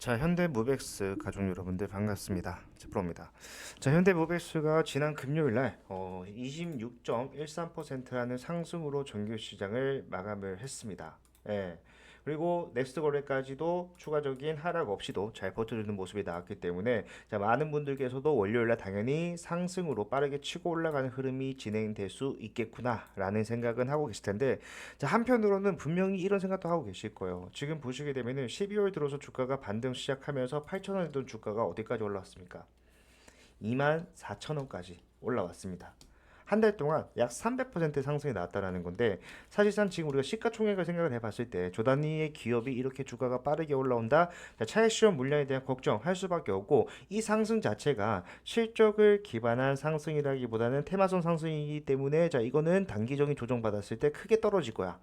자, 현대모백스 가족 여러분들 반갑습니다. 프로입니다. 자, 현대모백스가 지난 금요일 날 26.13%라는 상승으로 정규 시장을 마감을 했습니다. 예. 그리고 넥스트 거래까지도 추가적인 하락 없이도 잘 버텨주는 모습이 나왔기 때문에 자, 많은 분들께서도 월요일날 당연히 상승으로 빠르게 치고 올라가는 흐름이 진행될 수 있겠구나라는 생각은 하고 계실 텐데 자, 한편으로는 분명히 이런 생각도 하고 계실 거예요. 지금 보시게 되면은 12월 들어서 주가가 반등 시작하면서 8,000원이던 주가가 어디까지 올라왔습니까? 24,000원까지 올라왔습니다. 한 달 동안 약 300% 상승이 나왔다는 건데 사실상 지금 우리가 시가총액을 생각을 해봤을 때 조 단위의 기업이 이렇게 주가가 빠르게 올라온다. 차익 실현 물량에 대한 걱정할 수밖에 없고 이 상승 자체가 실적을 기반한 상승이라기보다는 테마성 상승이기 때문에 자 이거는 단기적인 조정받았을 때 크게 떨어질 거야.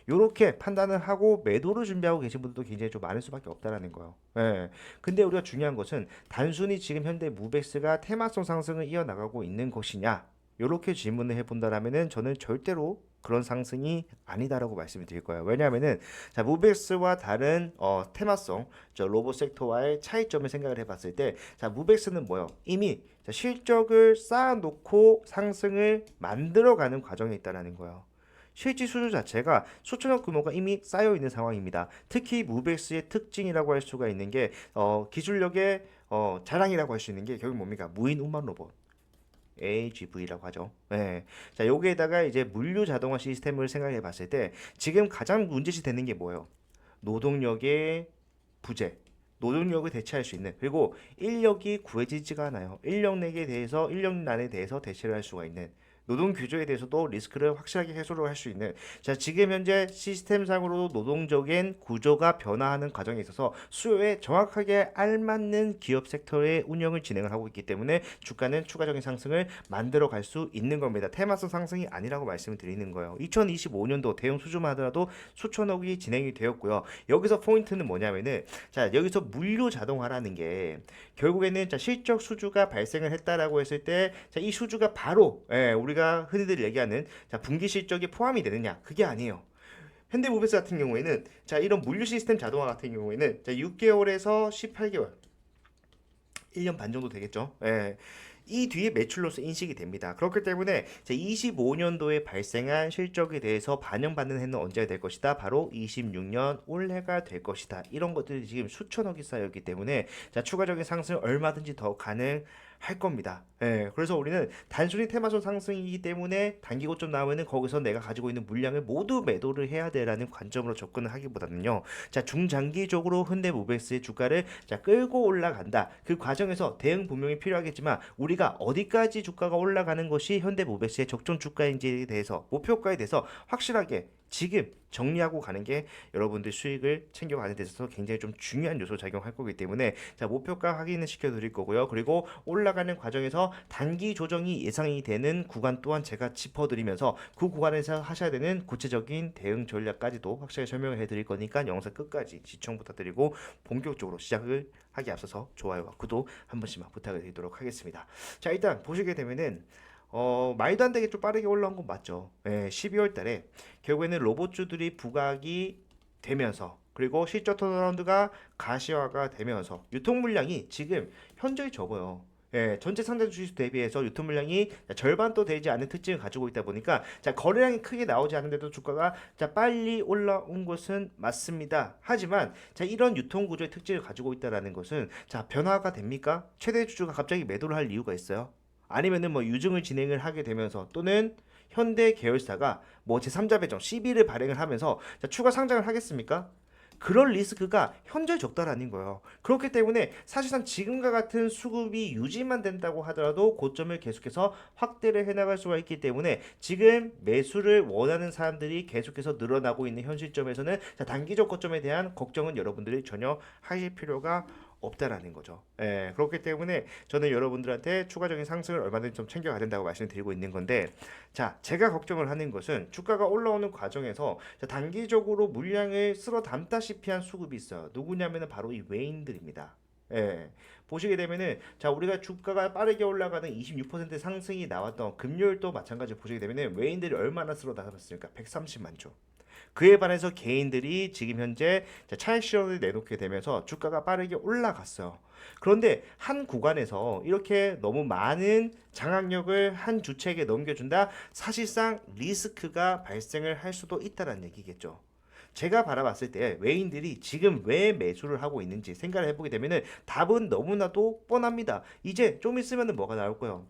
요렇게 판단을 하고 매도를 준비하고 계신 분들도 굉장히 좀 많을 수밖에 없다라는 거예요. 예. 근데 우리가 중요한 것은 단순히 지금 현대 무벡스가 테마성 상승을 이어나가고 있는 것이냐? 요렇게 질문을 해본다라면은 저는 절대로 그런 상승이 아니다라고 말씀을 드릴 거예요. 왜냐하면은 자 무벡스와 다른 테마성 저 로봇 섹터와의 차이점을 생각을 해봤을 때자 무벡스는 뭐요? 이미 자, 실적을 쌓아놓고 상승을 만들어가는 과정에 있다라는 거예요. 실지 수주 자체가 수천억 규모가 이미 쌓여 있는 상황입니다. 특히 무벡스의 특징이라고 할 수가 있는 게 기술력의 자랑이라고 할 수 있는 게 결국 뭡니까? 무인 운반 로봇. AGV라고 하죠. 네. 자, 여기에다가 이제 물류 자동화 시스템을 생각해 봤을 때 지금 가장 문제시 되는 게 뭐예요? 노동력의 부재. 노동력을 대체할 수 있는 그리고 인력이 구해지지가 않아요. 인력난에 대해서 대체를 할 수가 있는 노동 규조에 대해서도 리스크를 확실하게 해소를 할 수 있는 자 지금 현재 시스템상으로 노동적인 구조가 변화하는 과정에 있어서 수요에 정확하게 알맞는 기업 섹터의 운영을 진행을 하고 있기 때문에 주가는 추가적인 상승을 만들어 갈 수 있는 겁니다. 테마성 상승이 아니라고 말씀을 드리는 거예요. 2025년도 대형 수주만 하더라도 수천억이 진행이 되었고요. 여기서 포인트는 뭐냐면은 자 여기서 물류 자동화라는 게 결국에는 자 실적 수주가 발생을 했다라고 했을 때 자 이 수주가 바로 우리가 흔히들 얘기하는 자 분기 실적이 포함이 되느냐 그게 아니에요. 현대모비스 같은 경우에는 자 이런 물류 시스템 자동화 같은 경우에는 자 6개월에서 18개월 1년 반 정도 되겠죠. 예. 이 뒤에 매출로서 인식이 됩니다. 그렇기 때문에 25년도에 발생한 실적에 대해서 반영받는 해는 언제가 될 것이다? 바로 26년 올해가 될 것이다. 이런 것들이 지금 수천억이 쌓였기 때문에 자 추가적인 상승 얼마든지 더 가능할 겁니다. 예, 그래서 우리는 단순히 테마선 상승이기 때문에 단기 고점 나오면은 거기서 내가 가지고 있는 물량을 모두 매도를 해야 되라는 관점으로 접근을 하기보다는요. 자 중장기적으로 현대모비스의 주가를 자 끌고 올라간다. 그 과정에서 대응 분명히 필요하겠지만 우리가 어디까지 주가가 올라가는 것이 현대모비스의 적정 주가인지에 대해서 목표가에 대해서 확실하게 지금 정리하고 가는 게 여러분들 수익을 챙겨가는 데 있어서 굉장히 좀 중요한 요소 작용할 거기 때문에 자 목표가 확인을 시켜드릴 거고요. 그리고 올라가는 과정에서 단기 조정이 예상이 되는 구간 또한 제가 짚어드리면서 그 구간에서 하셔야 되는 구체적인 대응 전략까지도 확실하게 설명을 해드릴 거니까 영상 끝까지 시청 부탁드리고 본격적으로 시작을 하기 앞서서 좋아요와 구독 한 번씩만 부탁을 드리도록 하겠습니다. 자 일단 보시게 되면은 말도 안 되게 좀 빠르게 올라온 건 맞죠. 12월 달에 결국에는 로봇주들이 부각이 되면서 그리고 실적 턴어라운드가 가시화가 되면서 유통 물량이 지금 현저히 적어요. 전체 상장 주식 대비해서 유통 물량이 절반도 되지 않는 특징을 가지고 있다 보니까 자 거래량이 크게 나오지 않는데도 주가가 자 빨리 올라온 것은 맞습니다. 하지만 자 이런 유통 구조의 특징을 가지고 있다라는 것은 자 변화가 됩니까? 최대 주주가 갑자기 매도를 할 이유가 있어요? 아니면은 뭐 유증을 진행을 하게 되면서 또는 현대 계열사가 뭐 제3자 배정 CB를 발행을 하면서 자, 추가 상장을 하겠습니까? 그럴 리스크가 현저히 적다라는 거예요. 그렇기 때문에 사실상 지금과 같은 수급이 유지만 된다고 하더라도 고점을 계속해서 확대를 해나갈 수가 있기 때문에 지금 매수를 원하는 사람들이 계속해서 늘어나고 있는 현 시점에서는 자, 단기적 고점에 대한 걱정은 여러분들이 전혀 하실 필요가 없다라는 거죠. 그렇기 때문에 저는 여러분들한테 추가적인 상승을 얼마든지 좀 챙겨가야 된다고 말씀드리고 있는 건데 자 제가 걱정을 하는 것은 주가가 올라오는 과정에서 자, 단기적으로 물량을 쓸어 담다시피 한 수급이 있어요. 누구냐면은 바로 이 외인들입니다. 보시게 되면은 자 우리가 주가가 빠르게 올라가는 26% 상승이 나왔던 금요일도 마찬가지로 보시게 되면은 외인들이 얼마나 쓸어 담았습니까? 130만 주. 그에 반해서 개인들이 지금 현재 차익 실현을 내놓게 되면서 주가가 빠르게 올라갔어요. 그런데 한 구간에서 이렇게 너무 많은 장악력을 한 주체에게 넘겨준다? 사실상 리스크가 발생을 할 수도 있다는 얘기겠죠. 제가 바라봤을 때 외인들이 지금 왜 매수를 하고 있는지 생각을 해보게 되면은 답은 너무나도 뻔합니다. 이제 좀 있으면 뭐가 나올 거예요?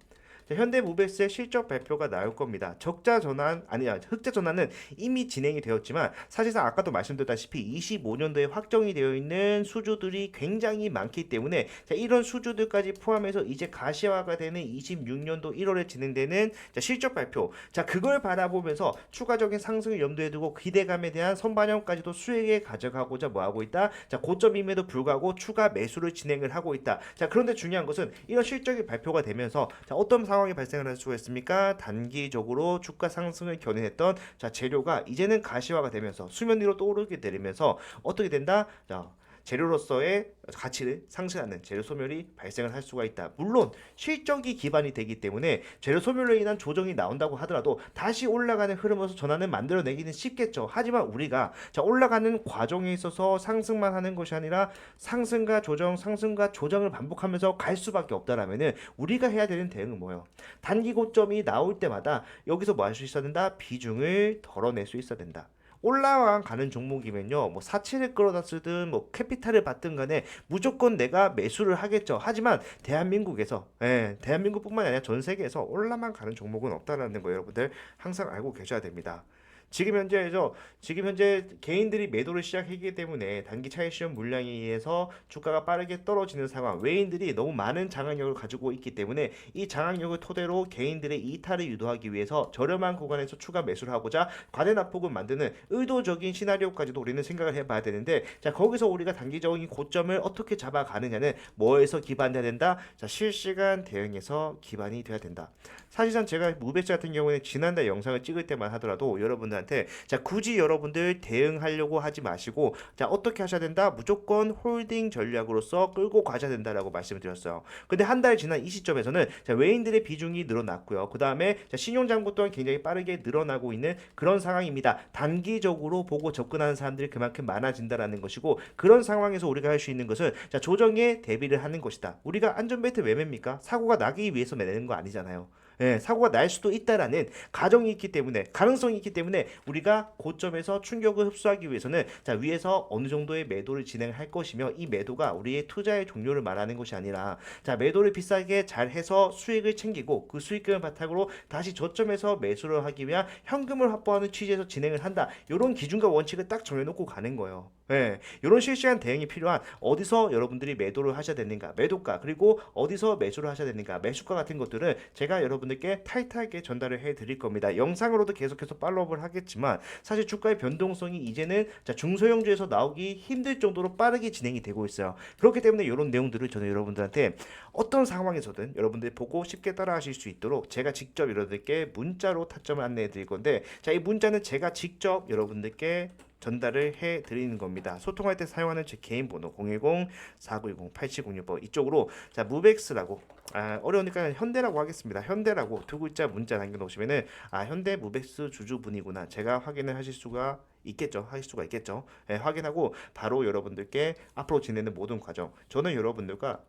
자, 현대모비스의 실적 발표가 나올 겁니다. 적자 전환 아니야 흑자 전환은 이미 진행이 되었지만 사실상 아까도 말씀드렸다시피 25년도에 확정이 되어 있는 수주들이 굉장히 많기 때문에 자, 이런 수주들까지 포함해서 이제 가시화가 되는 26년도 1월에 진행되는 자, 실적 발표. 자, 그걸 바라보면서 추가적인 상승을 염두에 두고 기대감에 대한 선반영까지도 수익에 가져가고자 뭐하고 있다. 자, 고점임에도 불구하고 추가 매수를 진행을 하고 있다. 자, 그런데 중요한 것은 이런 실적이 발표가 되면서 자, 어떤 상황이 발생을 할 수가 있습니까? 단기적으로 주가 상승을 견인했던 자, 재료가 이제는 가시화가 되면서 수면 위로 떠오르게 되면서 어떻게 된다? 자, 재료로서의 가치를 상실하는 재료 소멸이 발생을 할 수가 있다. 물론 실적이 기반이 되기 때문에 재료 소멸로 인한 조정이 나온다고 하더라도 다시 올라가는 흐름으로서 전환을 만들어내기는 쉽겠죠. 하지만 우리가 자, 올라가는 과정에 있어서 상승만 하는 것이 아니라 상승과 조정, 상승과 조정을 반복하면서 갈 수밖에 없다라면은 우리가 해야 되는 대응은 뭐예요? 단기 고점이 나올 때마다 여기서 뭐 할 수 있어야 된다? 비중을 덜어낼 수 있어야 된다. 올라가는 종목이면요, 뭐 사치를 끌어다 쓰든 뭐 캐피탈을 받든 간에 무조건 내가 매수를 하겠죠. 하지만 대한민국에서, 대한민국뿐만 아니라 전 세계에서 올라만 가는 종목은 없다라는 거 여러분들 항상 알고 계셔야 됩니다. 지금 현재 개인들이 매도를 시작했기 때문에 단기 차익 실현 물량에 의해서 주가가 빠르게 떨어지는 상황, 외인들이 너무 많은 장악력을 가지고 있기 때문에 이 장악력을 토대로 개인들의 이탈을 유도하기 위해서 저렴한 구간에서 추가 매수를 하고자 과대납폭을 만드는 의도적인 시나리오까지도 우리는 생각을 해봐야 되는데, 자, 거기서 우리가 단기적인 고점을 어떻게 잡아가느냐는 뭐에서 기반돼야 된다? 자, 실시간 대응에서 기반이 돼야 된다. 사실상 제가 무베스 같은 경우에는 지난달 영상을 찍을 때만 하더라도 여러분들한테 자, 굳이 여러분들 대응하려고 하지 마시고 자, 어떻게 하셔야 된다? 무조건 홀딩 전략으로서 끌고 가셔야 된다라고 말씀을 드렸어요. 근데 한 달 지난 이 시점에서는 자, 외인들의 비중이 늘어났고요. 그 다음에 신용잔고 또한 굉장히 빠르게 늘어나고 있는 그런 상황입니다. 단기적으로 보고 접근하는 사람들이 그만큼 많아진다라는 것이고, 그런 상황에서 우리가 할 수 있는 것은 자, 조정에 대비를 하는 것이다. 우리가 안전벨트 왜 맵니까? 사고가 나기 위해서 매는 거 아니잖아요. 사고가 날 수도 있다라는 가정이 있기 때문에, 가능성이 있기 때문에 우리가 고점에서 충격을 흡수하기 위해서는 자, 위에서 어느 정도의 매도를 진행할 것이며, 이 매도가 우리의 투자의 종료를 말하는 것이 아니라 자, 매도를 비싸게 잘 해서 수익을 챙기고 그 수익금을 바탕으로 다시 저점에서 매수를 하기 위한 현금을 확보하는 취지에서 진행을 한다. 이런 기준과 원칙을 딱 정해놓고 가는 거예요. 이런 실시간 대응이 필요한, 어디서 여러분들이 매도를 하셔야 되는가, 매도가, 그리고 어디서 매수를 하셔야 되는가, 매수가 같은 것들은 제가 여러분들께 타이트하게 전달을 해 드릴 겁니다. 영상으로도 계속해서 팔로우를 하겠지만 사실 주가의 변동성이 이제는 자, 중소형주에서 나오기 힘들 정도로 빠르게 진행이 되고 있어요. 그렇기 때문에 이런 내용들을 저는 여러분들한테 어떤 상황에서든 여러분들이 보고 쉽게 따라 하실 수 있도록 제가 직접 여러분들께 문자로 타점을 안내해 드릴 건데, 자, 이 문자는 제가 직접 여러분들께 전달을 해 드리는 겁니다. 소통할 때 사용하는 제 개인 번호 010-4910-8706번 이쪽으로 자, 무벡스라고, 어려우니까 현대라고 하겠습니다. 현대라고 두 글자 문자 남겨 놓으시면은 현대 무벡스 주주분이구나, 제가 확인을 하실 수가 있겠죠. 확인하고 바로 여러분들께 앞으로 지내는 모든 과정, 저는 여러분들과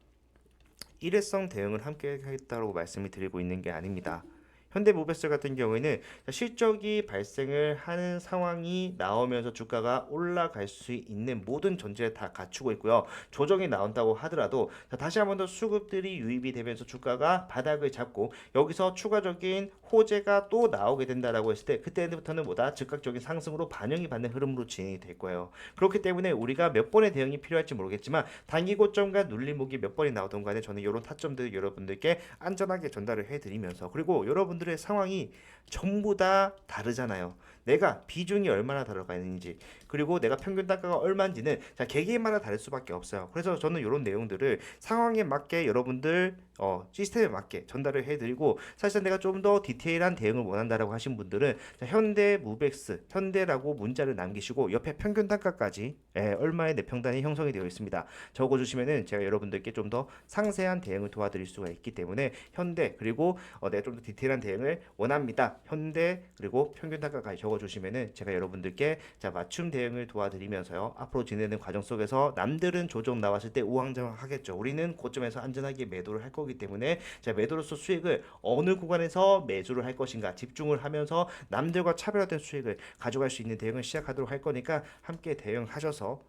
일회성 대응을 함께 하겠다고 말씀을 드리고 있는 게 아닙니다. 현대모비스 같은 경우에는 실적이 발생을 하는 상황이 나오면서 주가가 올라갈 수 있는 모든 전제를 다 갖추고 있고요. 조정이 나온다고 하더라도 다시 한 번 더 수급들이 유입이 되면서 주가가 바닥을 잡고 여기서 추가적인 호재가 또 나오게 된다라고 했을 때 그때부터는 뭐다? 즉각적인 상승으로 반영이 받는 흐름으로 진행이 될 거예요. 그렇기 때문에 우리가 몇 번의 대응이 필요할지 모르겠지만 단기 고점과 눌림목이 몇 번이 나오던 간에 저는 이런 타점들을 여러분들께 안전하게 전달을 해드리면서, 그리고 여러분들의 상황이 전부 다 다르잖아요. 내가 비중이 얼마나 들어가 있는지, 그리고 내가 평균 단가가 얼마인지는 자, 개개인마다 다를 수밖에 없어요. 그래서 저는 이런 내용들을 상황에 맞게 여러분들 시스템에 맞게 전달을 해드리고, 사실상 내가 좀 더 디테일한 대응을 원한다라고 하신 분들은 자, 현대 무벡스 현대라고 문자를 남기시고 옆에 평균 단가까지 얼마의 내평단이 형성이 되어 있습니다. 적어주시면은 제가 여러분들께 좀 더 상세한 대응을 도와드릴 수가 있기 때문에 현대, 그리고 내가 좀 더 디테일한 대응을 원합니다. 현대 그리고 평균 단가까지 적어 적어주시면은 제가 여러분들께 자 맞춤 대응을 도와드리면서요. 앞으로 진행되는 과정 속에서 남들은 조정 나왔을 때 우왕좌왕 하겠죠. 우리는 고점에서 안전하게 매도를 할 거기 때문에 자 매도로서 수익을 어느 구간에서 매수를 할 것인가 집중을 하면서 남들과 차별화된 수익을 가져갈 수 있는 대응을 시작하도록 할 거니까 함께 대응하셔서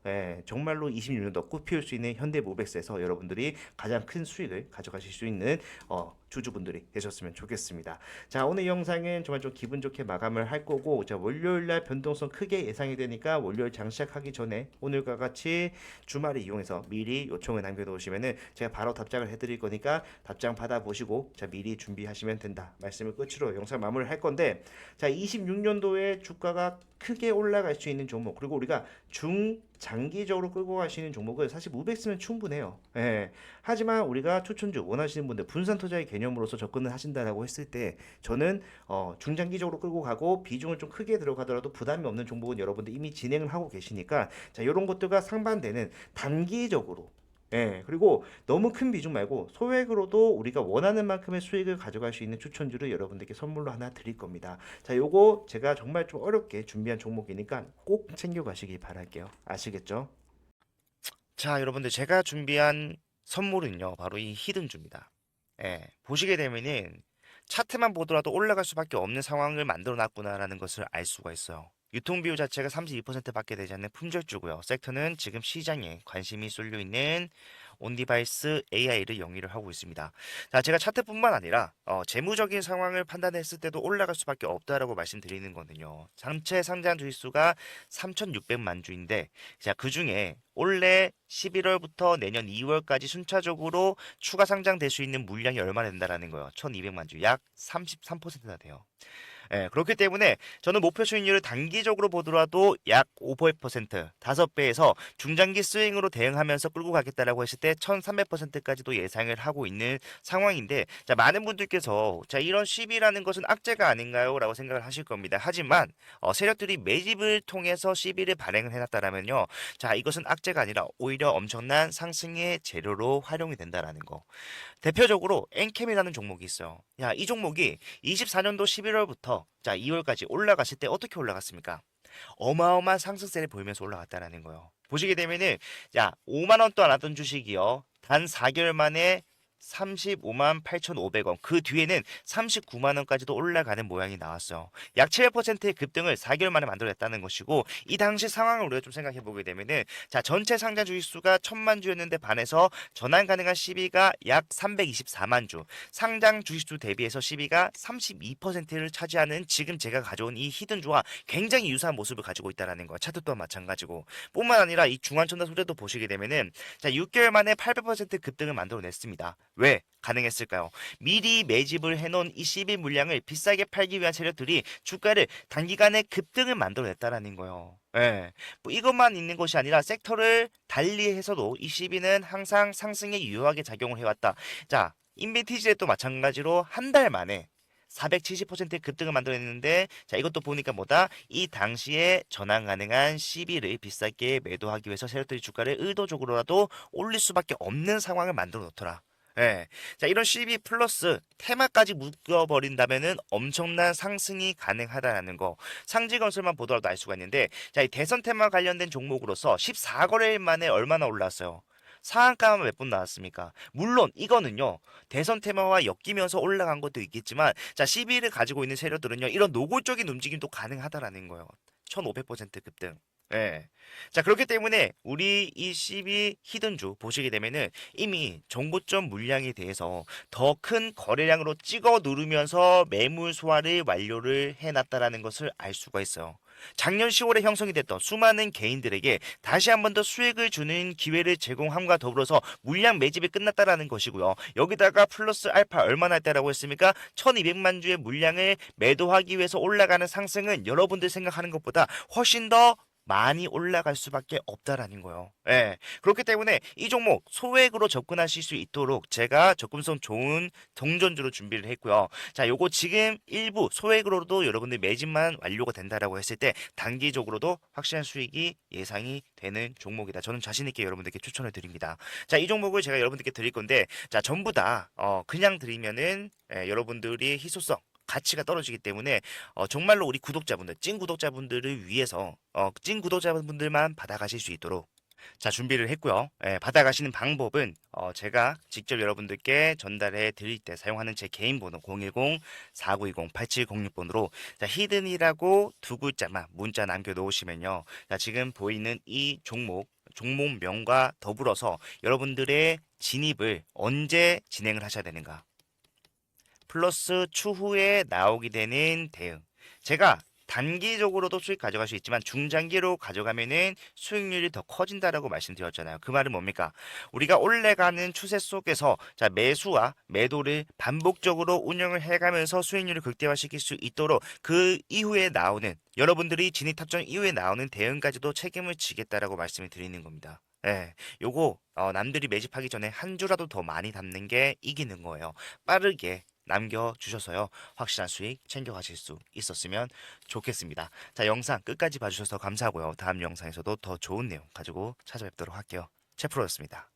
정말로 26년도 꽃 피울 수 있는 현대모백스에서 여러분들이 가장 큰 수익을 가져가실 수 있는 주주분들이 되셨으면 좋겠습니다. 자 오늘 영상은 정말 좀 기분 좋게 마감을 할 거고 자 월요일날 변동성 크게 예상이 되니까 월요일 장시작하기 전에 오늘과 같이 주말을 이용해서 미리 요청을 남겨놓으시면은 제가 바로 답장을 해드릴 거니까 답장 받아보시고 자 미리 준비하시면 된다 말씀을 끝으로 영상 마무리를 할 건데 자 26년도에 주가가 크게 올라갈 수 있는 종목 그리고 우리가 중장기적으로 끌고 가시는 종목을 사실 무백스면 충분해요. 하지만 우리가 추천주 원하시는 분들 분산 투자의 개념으로서 접근을 하신다라고 했을 때 저는 중장기적으로 끌고 가고 비중을 좀 크게 들어가더라도 부담이 없는 종목은 여러분들 이미 진행을 하고 계시니까 자 이런 것들과 상반되는 단기적으로 그리고 너무 큰 비중 말고 소액으로도 우리가 원하는 만큼의 수익을 가져갈 수 있는 추천주를 여러분들께 선물로 하나 드릴 겁니다. 자, 요거 제가 정말 좀 어렵게 준비한 종목이니까 꼭 챙겨가시기 바랄게요. 아시겠죠? 자, 여러분들 제가 준비한 선물은요, 바로 이 히든주입니다. 보시게 되면은 차트만 보더라도 올라갈 수밖에 없는 상황을 만들어 놨구나라는 것을 알 수가 있어요. 유통 비율 자체가 32%밖에 되지 않는 품절주고요. 섹터는 지금 시장에 관심이 쏠려 있는 온디바이스 AI를 영위를 하고 있습니다. 자, 제가 차트뿐만 아니라 재무적인 상황을 판단했을 때도 올라갈 수밖에 없다라고 말씀드리는 거는요. 전체 상장 주식수가 3,600만 주인데 자, 그중에 올해 11월부터 내년 2월까지 순차적으로 추가 상장될 수 있는 물량이 얼마나 된다라는 거예요. 1,200만 주, 약 33%나 돼요. 그렇기 때문에 저는 목표 수익률을 단기적으로 보더라도 약 5%, 5배에서 중장기 스윙으로 대응하면서 끌고 가겠다라고 했을 때 1300%까지도 예상을 하고 있는 상황인데 자, 많은 분들께서 자, 이런 시비라는 것은 악재가 아닌가요? 라고 생각을 하실 겁니다. 하지만 세력들이 매집을 통해서 시비를 발행을 해놨다라면요. 자, 이것은 악재가 아니라 오히려 엄청난 상승의 재료로 활용이 된다라는 거. 대표적으로 엔캠이라는 종목이 있어요. 야, 이 종목이 24년도 11월부터 자, 2월까지 올라갔을 때 어떻게 올라갔습니까? 어마어마한 상승세를 보이면서 올라갔다라는 거예요. 보시게 되면은 야, 5만 원도 안 하던 주식이요. 단 4개월 만에 35만 8,500원. 그 뒤에는 39만 원까지도 올라가는 모양이 나왔어요. 약 7%의 급등을 4개월 만에 만들어냈다는 것이고 이 당시 상황을 우리가 좀 생각해 보게 되면은 자, 전체 상장 주식 수가 1,000만 주였는데 반해서 전환 가능한 시비가 약 324만 주. 상장 주식 수 대비해서 시비가 32%를 차지하는 지금 제가 가져온 이 히든주와 굉장히 유사한 모습을 가지고 있다라는 거야. 차트 또한 마찬가지고. 뿐만 아니라 이 중환천사 소재도 보시게 되면은 자, 6개월 만에 800% 급등을 만들어냈습니다. 왜 가능했을까요? 미리 매집을 해놓은 이 CB 물량을 비싸게 팔기 위한 세력들이 주가를 단기간에 급등을 만들어냈다라는 거예요. 뭐 이것만 있는 것이 아니라 섹터를 달리해서도 이 CB는 항상 상승에 유효하게 작용을 해왔다. 자, 인벤티지에도 마찬가지로 한 달 만에 470%의 급등을 만들어냈는데 자 이것도 보니까 뭐다 이 당시에 전환 가능한 CB를 비싸게 매도하기 위해서 세력들이 주가를 의도적으로라도 올릴 수밖에 없는 상황을 만들어 놓더라. 자 이런 CB 플러스 테마까지 묶어버린다면은 엄청난 상승이 가능하다라는 거 상지건설만 보더라도 알 수가 있는데 자 이 대선 테마 관련된 종목으로서 14거래일 만에 얼마나 올랐어요? 상한가만 몇 분 나왔습니까? 물론 이거는요 대선 테마와 엮이면서 올라간 것도 있겠지만 자 CB를 가지고 있는 세력들은요 이런 노골적인 움직임도 가능하다라는 거예요. 1500% 급등. 자 그렇기 때문에 우리 이 CB 히든주 보시게 되면은 이미 정고점 물량에 대해서 더 큰 거래량으로 찍어 누르면서 매물 소화를 완료를 해놨다라는 것을 알 수가 있어요. 작년 10월에 형성이 됐던 수많은 개인들에게 다시 한 번 더 수익을 주는 기회를 제공함과 더불어서 물량 매집이 끝났다라는 것이고요. 여기다가 플러스 알파 얼마나 했다라고 했습니까? 1200만 주의 물량을 매도하기 위해서 올라가는 상승은 여러분들 생각하는 것보다 훨씬 더 많이 올라갈 수밖에 없다라는 거예요. 그렇기 때문에 이 종목 소액으로 접근하실 수 있도록 제가 접근성 좋은 동전주로 준비를 했고요. 자, 요거 지금 일부 소액으로도 여러분들 매집만 완료가 된다라고 했을 때 단기적으로도 확실한 수익이 예상이 되는 종목이다. 저는 자신 있게 여러분들께 추천을 드립니다. 자, 이 종목을 제가 여러분들께 드릴 건데 자, 전부 다 그냥 드리면은 여러분들이 희소성 가치가 떨어지기 때문에 정말로 우리 구독자분들, 찐 구독자분들을 위해서 찐 구독자분들만 받아가실 수 있도록 자, 준비를 했고요. 예, 받아가시는 방법은 제가 직접 여러분들께 전달해 드릴 때 사용하는 제 개인 번호 010-4920-8706번으로 자, 히든이라고 두 글자만 문자 남겨 놓으시면요. 자, 지금 보이는 이 종목명과 더불어서 여러분들의 진입을 언제 진행을 하셔야 되는가? 플러스 추후에 나오게 되는 대응. 제가 단기적으로도 수익 가져갈 수 있지만 중장기로 가져가면은 수익률이 더 커진다라고 말씀드렸잖아요. 그 말은 뭡니까? 우리가 올라가는 추세 속에서 자, 매수와 매도를 반복적으로 운영을 해가면서 수익률을 극대화시킬 수 있도록 그 이후에 나오는 여러분들이 진입 탑정 이후에 나오는 대응까지도 책임을 지겠다라고 말씀을 드리는 겁니다. 예, 요거 남들이 매집하기 전에 한 주라도 더 많이 담는 게 이기는 거예요. 빠르게 남겨주셔서요. 확실한 수익 챙겨가실 수 있었으면 좋겠습니다. 자, 영상 끝까지 봐주셔서 감사하고요. 다음 영상에서도 더 좋은 내용 가지고 찾아뵙도록 할게요. 채프로였습니다.